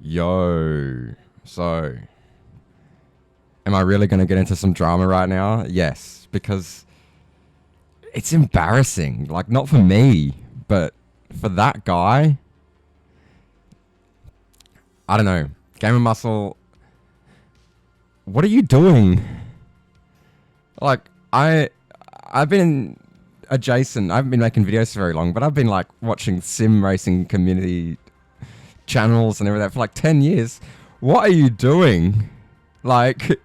Yo. So, am I really going to get into some drama right now? Yes, because it's embarrassing. Like, not for me, but for that guy. I don't know. GamerMuscle, what are you doing? Like, I've been adjacent. I haven't been making videos for very long, but I've been like watching sim racing community channels and everything for like 10 years. What are you doing? Like,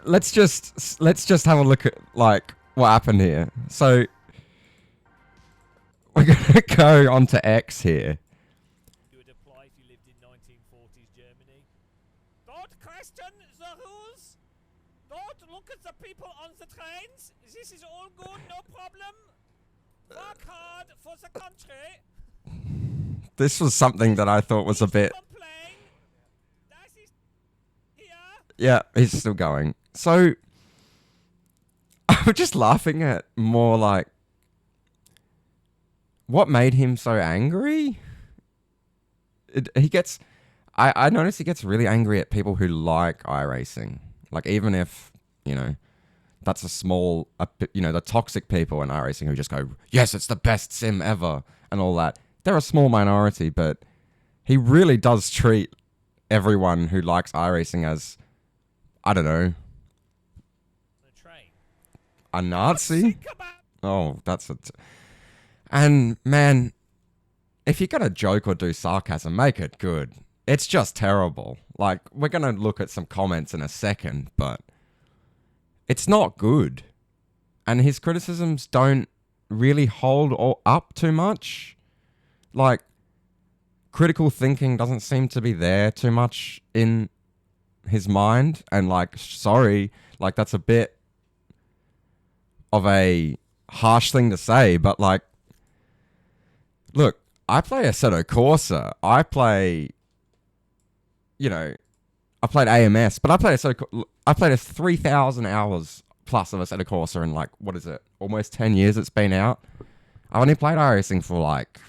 let's just have a look at like what happened here. So we're gonna go onto X here. You would apply if you lived in 1940s Germany. Don't question the rules. Don't look at the people on the trains. This is all good, no problem. Work hard for the country. This was something that I thought was a bit. Yeah, he's still going. So I'm just laughing at more like what made him so angry. I notice he gets really angry at people who like iRacing. Like, even if, that's a small, the toxic people in iRacing who just go, yes, it's the best sim ever and all that. They're a small minority, but he really does treat everyone who likes iRacing as, I don't know, a Nazi? Oh, that's and man, if you're going to joke or do sarcasm, make it good. It's just terrible. Like, we're going to look at some comments in a second, but it's not good. And his criticisms don't really hold up too much. Like, critical thinking doesn't seem to be there too much in his mind. And like, sorry, like, that's a bit of a harsh thing to say, but like, look, I play Assetto Corsa. I play, I played AMS, but I played a 3,000 hours plus of Assetto Corsa in like, what is it? Almost 10 years it's been out. I only played iRacing for like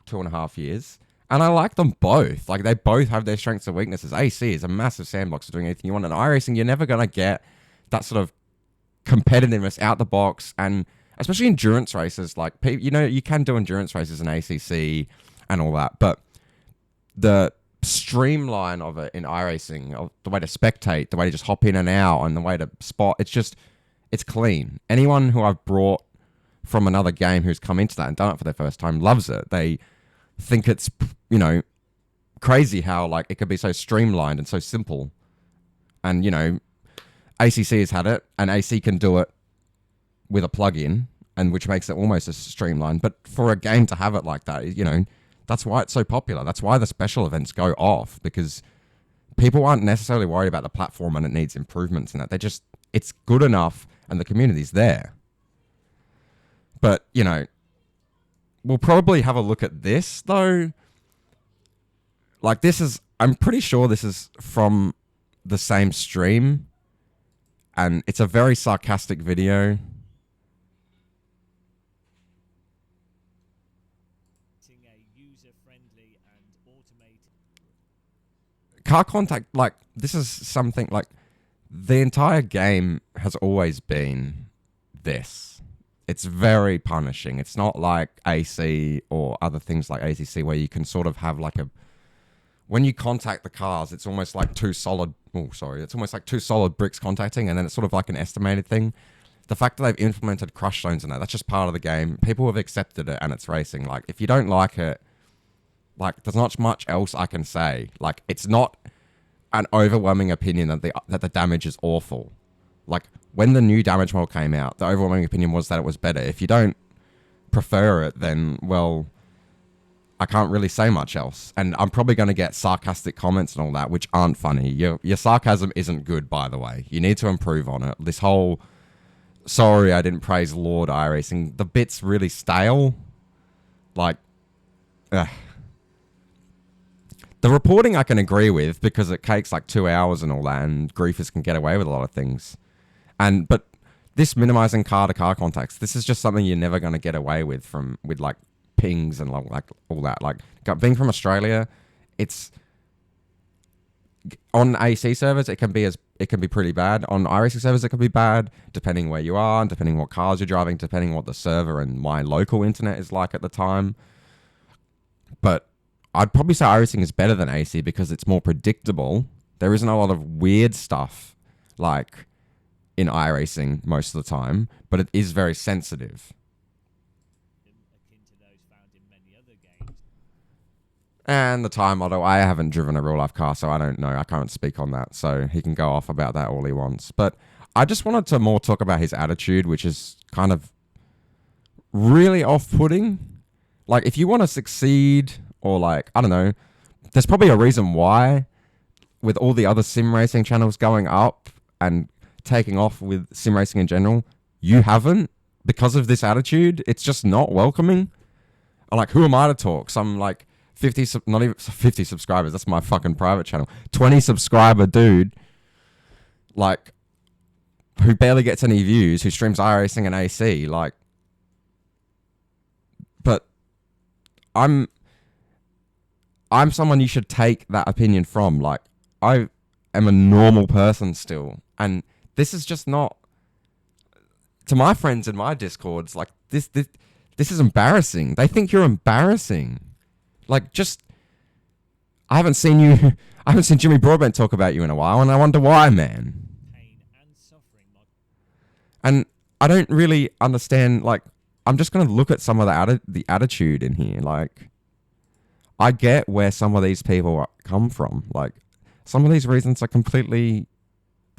2.5 years. And I like them both. Like, they both have their strengths and weaknesses. AC is a massive sandbox for doing anything you want. In iRacing, you're never going to get that sort of competitiveness out the box. And especially endurance races, like, you can do endurance races in ACC and all that. But the streamline of it in iRacing, of the way to spectate, the way to just hop in and out, and the way to spot, it's clean. Anyone who I've brought from another game who's come into that and done it for their first time loves it. They think it's, crazy how like it could be so streamlined and so simple. And, ACC has had it, and AC can do it with a plug-in, and which makes it almost as streamlined. But for a game to have it like that, that's why it's so popular. That's why the special events go off, because people aren't necessarily worried about the platform and it needs improvements in that. It's good enough and the community's there. But, we'll probably have a look at this, though. Like, I'm pretty sure this is from the same stream, and it's a very sarcastic video. Car contact, like, this is something, like, the entire game has always been this. It's very punishing. It's not like AC or other things like ACC where you can sort of have like when you contact the cars, it's almost like it's almost like two solid bricks contacting, and then it's sort of like an estimated thing. The fact that they've implemented crush zones in that's just part of the game. People have accepted it, and it's racing. Like, if you don't like it, like, there's not much else I can say. Like, it's not an overwhelming opinion that the damage is awful. Like, when the new damage model came out, the overwhelming opinion was that it was better. If you don't prefer it, then, well, I can't really say much else. And I'm probably going to get sarcastic comments and all that, which aren't funny. Your sarcasm isn't good, by the way. You need to improve on it. This whole, sorry, I didn't praise Lord iRacing, the bit's really stale. Like, ugh. The reporting I can agree with, because it takes like 2 hours and all that, and griefers can get away with a lot of things. But this minimizing car-to-car contacts, this is just something you're never going to get away with like pings and like all that. Like, being from Australia, it's on AC servers, it can be pretty bad. On iRacing servers, it can be bad, depending where you are, and depending what cars you're driving, depending what the server and my local internet is like at the time. But I'd probably say iRacing is better than AC because it's more predictable. There isn't a lot of weird stuff like in iRacing most of the time, but it is very sensitive. Akin to those found in many other games. And the time model, I haven't driven a real life car, so I don't know. I can't speak on that. So he can go off about that all he wants. But I just wanted to more talk about his attitude, which is kind of really off-putting. Like, if you want to succeed, or like, I don't know, there's probably a reason why, with all the other sim racing channels going up and taking off with sim racing in general, you haven't, because of this attitude. It's just not welcoming. Like, who am I to talk? Some like 50, not even 50 subscribers. That's my fucking private channel. 20 subscriber dude, like, who barely gets any views, who streams iRacing and AC, like, but I'm someone you should take that opinion from. Like, I am a normal person still, and this is just not, to my friends in my Discords, like, this is embarrassing. They think you're embarrassing. Like, just, I haven't seen Jimmy Broadbent talk about you in a while, and I wonder why, man. Pain and suffering. And I don't really understand, like, I'm just going to look at some of the attitude in here. Like, I get where some of these people come from. Like, some of these reasons are completely,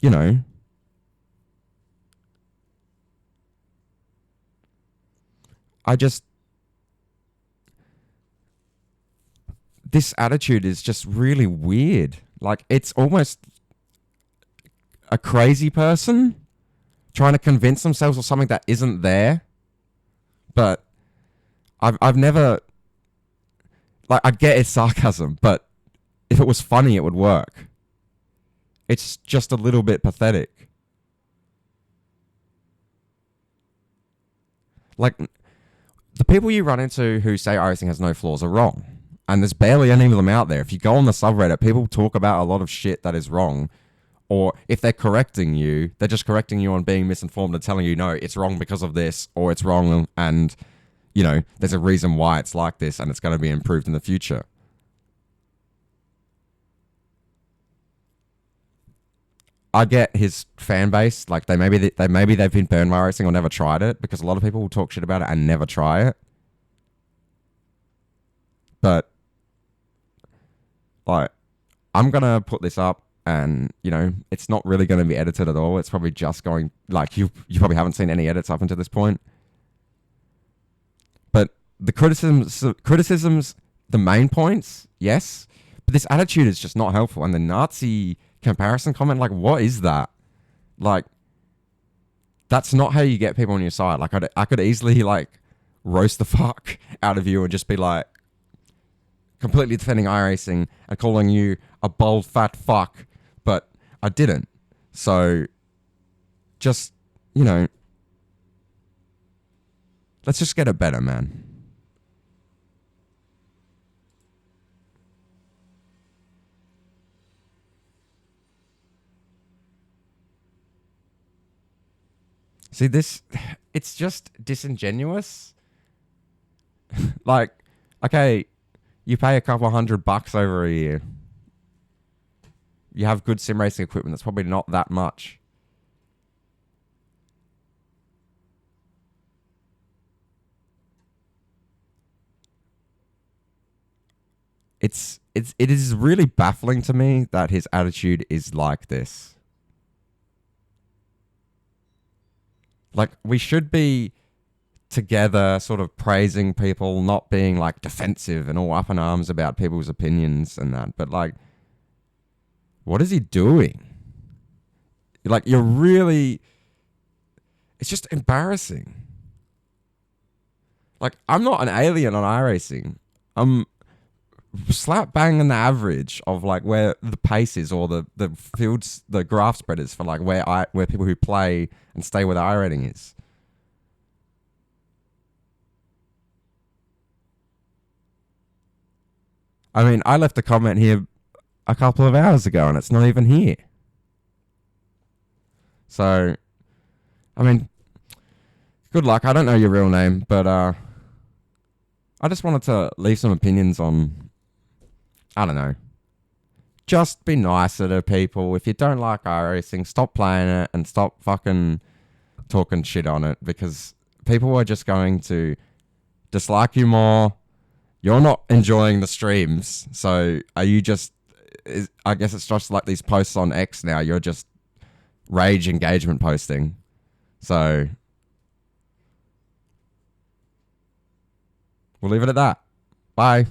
you know, this attitude is just really weird. Like, it's almost a crazy person trying to convince themselves of something that isn't there. But I've never, like, I get it's sarcasm, but if it was funny, it would work. It's just a little bit pathetic. Like, the people you run into who say iRacing has no flaws are wrong. And there's barely any of them out there. If you go on the subreddit, people talk about a lot of shit that is wrong. Or if they're correcting you, they're just correcting you on being misinformed and telling you, no, it's wrong because of this, or it's wrong and, you know, there's a reason why it's like this and it's going to be improved in the future. I get his fan base. Like, maybe they've been burned by iRacing or never tried it, because a lot of people will talk shit about it and never try it. But, like, I'm going to put this up, and, you know, it's not really going to be edited at all. It's probably just going, like, you probably haven't seen any edits up until this point. But the criticisms, the main points, yes. But this attitude is just not helpful. And the Nazi comparison comment, like, what is that? Like, that's not how you get people on your side. Like, I could easily, like, roast the fuck out of you and just be like, completely defending iRacing and calling you a bold fat fuck, but I didn't. So, just, you know, let's just get it better, man. See, it's just disingenuous. Like, okay, you pay a couple $100 over a year. You have good sim racing equipment. That's probably not that much. It is really baffling to me that his attitude is like this. Like, we should be together sort of praising people, not being like defensive and all up in arms about people's opinions and that. But like, what is he doing? Like, you're really, it's just embarrassing. Like, I'm not an alien on iRacing. I'm slap bang in the average of like where the pace is, or the fields, the graph spread is for like where people who play and stay with iRating is. I mean, I left a comment here a couple of hours ago and it's not even here. So, I mean, good luck. I don't know your real name, but I just wanted to leave some opinions on, I don't know. Just be nicer to people. If you don't like iRacing, stop playing it and stop fucking talking shit on it, because people are just going to dislike you more. You're not enjoying the streams, so are you just... I guess it's just like these posts on X now. You're just rage engagement posting. So we'll leave it at that. Bye.